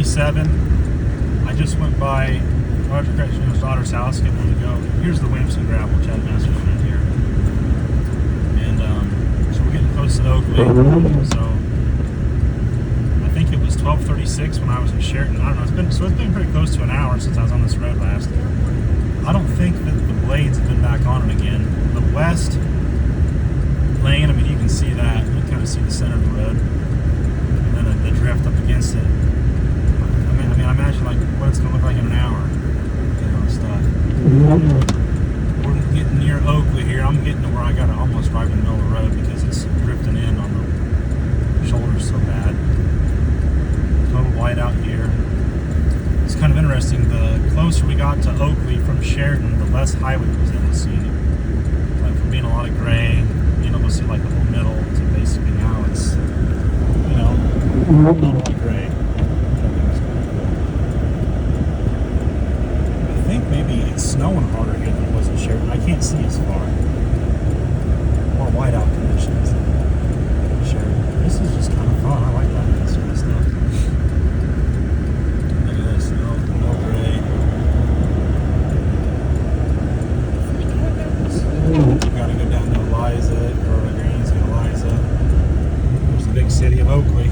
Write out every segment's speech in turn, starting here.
237. I just went by Roger Kretschmer's daughter's house, getting ready to go. Here's the Williamson Gravel, Chad Masters friend here. And so we're getting close to Oakley. So I think it was 12:36 when I was in Sheraton. I don't know. It's been pretty close to an hour since I was on this road last. I don't think that the blades have been back on it again. The west lane, I mean, you can see that. You kind of see the center of the road, and then the drift up against it. I mean, I imagine like what it's going to look like in an hour. Stuff. We're getting near Oakley here. I'm getting to where I gotta almost drive in the middle of the road because it's drifting in on the shoulders so bad. Total whiteout here. It's kind of interesting. The closer we got to Oakley from Sheraton, the less highway was able to see. Like from being a lot of gray, being able to see like the whole middle to basically now it's, you know, a lot of gray. I think maybe it's snowing harder here than it was in Sheraton. I can't see as far. More whiteout conditions in Sheraton. This is just kind of fun. I like that sort of stuff. Look at this. No gray. You gotta go down to Eliza, or Greens to Eliza. There's the big city of Oakley.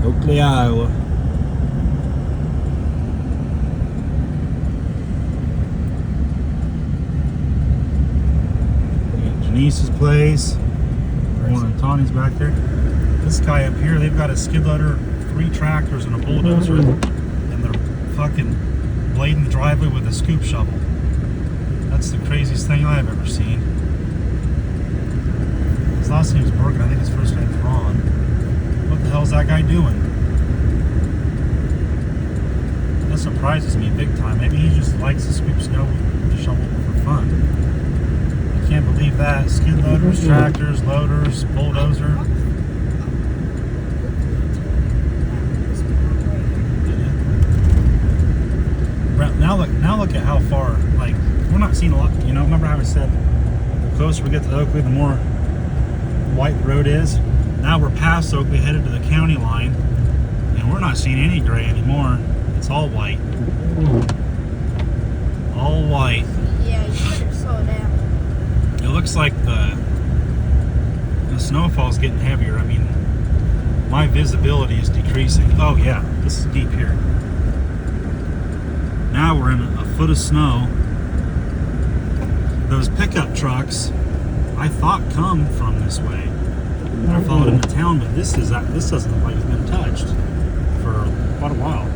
Oakley, Iowa. Denise's place. Warren and Tawny's back there. This guy up here, they've got a skid loader, 3 tractors, and a bulldozer, and they're fucking blading the driveway with a scoop shovel. That's the craziest thing I've ever seen. His last name's Bergen. I think his first name's Ron. What the hell's that guy doing? That surprises me big time. Maybe he just likes to scoop snow with a shovel for fun. Can't believe that. Skid loaders, tractors, loaders, bulldozer. Now look at how far, like, we're not seeing a lot, you know, remember how I said the closer we get to Oakley, the more white the road is? Now we're past Oakley, headed to the county line, and we're not seeing any gray anymore. It's all white. All white. Yeah, you better slow down. It looks like the snowfall's getting heavier. I mean, my visibility is decreasing. Oh yeah, this is deep here. Now we're in a foot of snow. Those pickup trucks, I thought come from this way. They're followed into town, but this doesn't look like it's been touched for quite a while.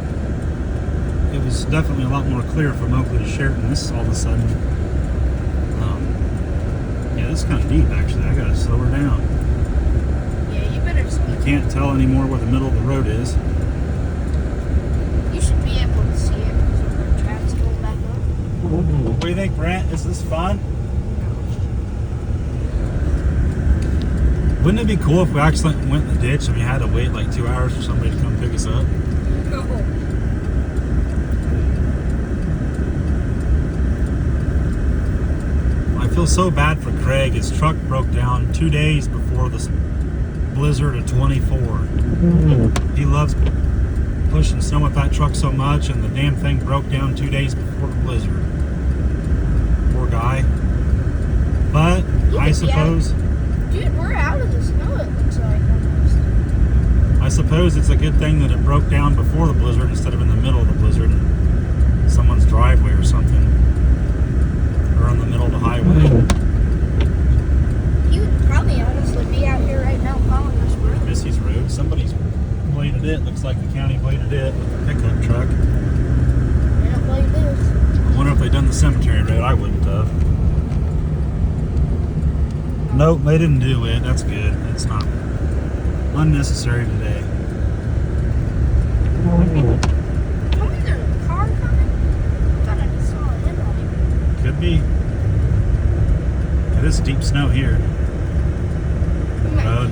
It was definitely a lot more clear from Oakley to Sheraton. This is all of a sudden. Yeah, this is kind of deep actually. I gotta slow her down. Yeah, you better slow down. I can't tell anymore where the middle of the road is. You should be able to see it because of the tracks going back up. What do you think, Brent? Is this fun? Wouldn't it be cool if we actually went in the ditch and we had to wait like 2 hours for somebody to come pick us up? No. I feel so bad for Craig. His truck broke down 2 days before the blizzard of 24. He loves pushing snow with that truck so much, and the damn thing broke down 2 days before the blizzard. Poor guy. But I suppose... Dude, we're out of the snow, it looks like, almost. I suppose it's a good thing that it broke down before the blizzard instead of in the middle of the blizzard in someone's driveway or something. Or in the middle of the highway. You would probably honestly be out here right now following this road. Missy's Road. Somebody's bladed it. Looks like the county bladed it with a pickup truck. They don't blade this. I wonder if they'd done the cemetery road. I wouldn't have. Nope, they didn't do it. That's good. It's not unnecessary today. Tell me there's a car coming? I thought I just saw a headlight. Could be. It is deep snow here.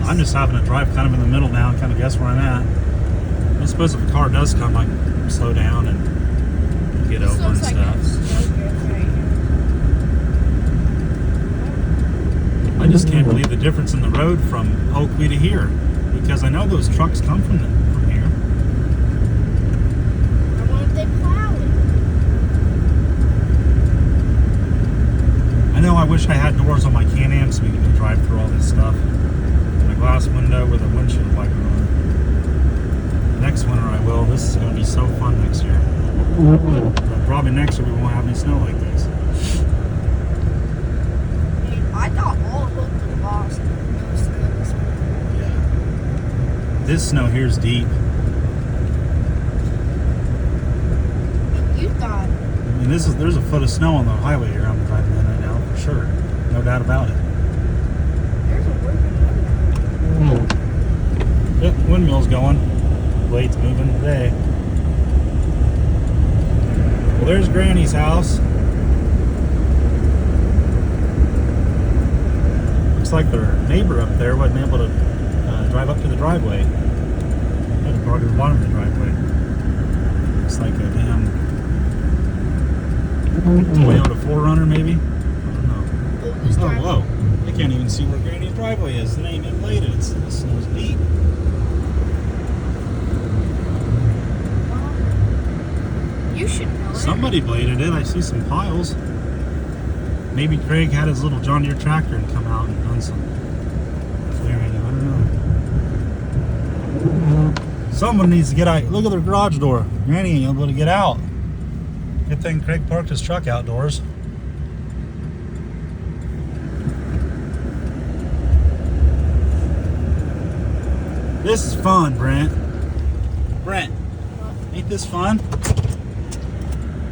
I'm just having to drive kind of in the middle now and kind of guess where I'm at. I suppose if a car does come, I can slow down and get over and stuff. I just can't believe the difference in the road from Oakley to here, because I know those trucks come from here. I wish I had doors on my Can-Am so we could go drive through all this stuff. And a glass window with a windshield wiper on it. Next winter I will. This is going to be so fun next year. But probably next year we won't have any snow like this. I thought all of Hope was lost. It was this one. Yeah. This snow here is deep. You thought. I mean, there's a foot of snow on the highway here I'm driving in right now, for sure. No doubt about it. There's a working one. Yep, windmill's going. Blade's moving today. Well, there's Granny's house. Looks like their neighbor up there wasn't able to drive up to the driveway. They had to park at the bottom of the driveway. Looks like a damn Toyota 4Runner, maybe? I don't know. Oh, who's Oh, driving? whoa. I can't even see where Granny's driveway is. It ain't even bladed. The snow's deep. You should know it. Somebody bladed it. I see some piles. Maybe Craig had his little John Deere tractor and come out and done some clearing. I don't know. Someone needs to get out. Look at their garage door. Granny ain't able to get out. Good thing Craig parked his truck outdoors. This is fun, Brent. Brent, ain't this fun?